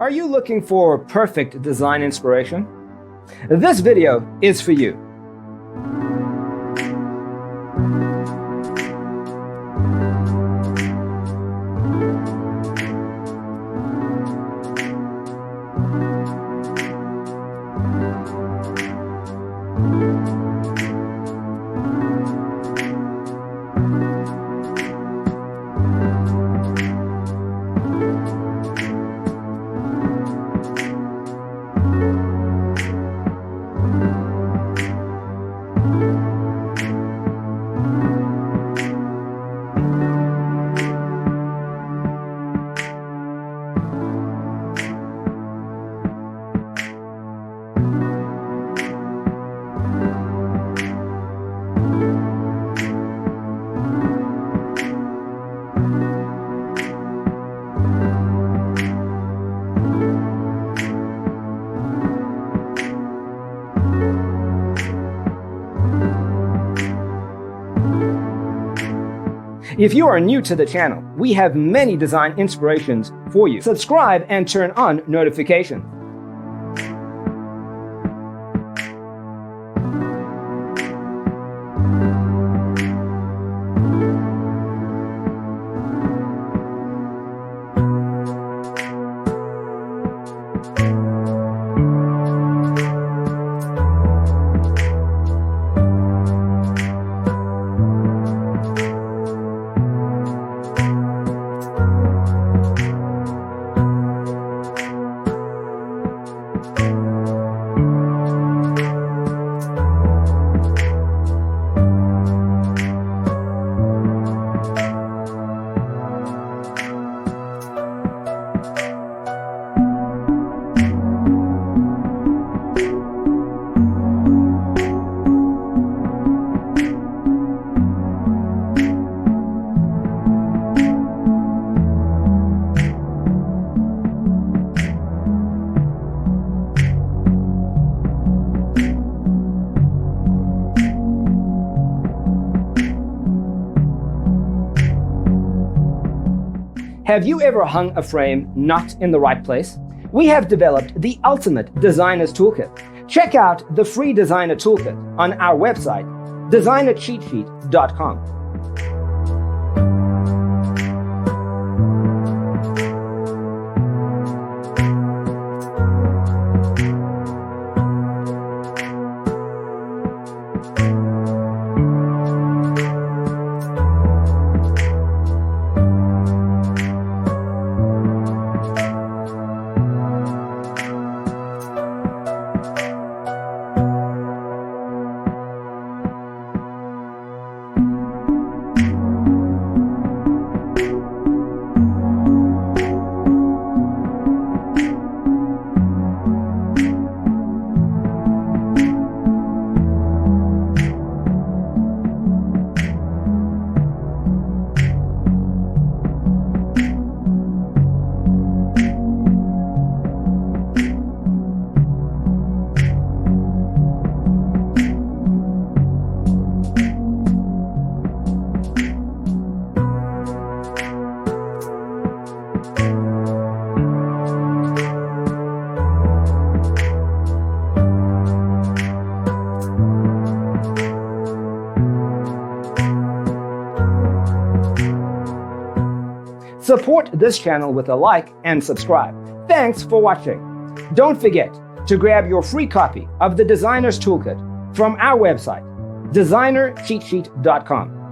Are you looking for perfect design inspiration? This video is for you. If you are new to the channel, we have many design inspirations for you. Subscribe and turn on notifications. Have you ever hung a frame not in the right place? We have developed the ultimate designer's toolkit. Check out the free designer toolkit on our website, designercheatsheet.com. Support this channel with a like and subscribe. Thanks for watching. Don't forget to grab your free copy of the Designer's Toolkit from our website, designercheatsheet.com.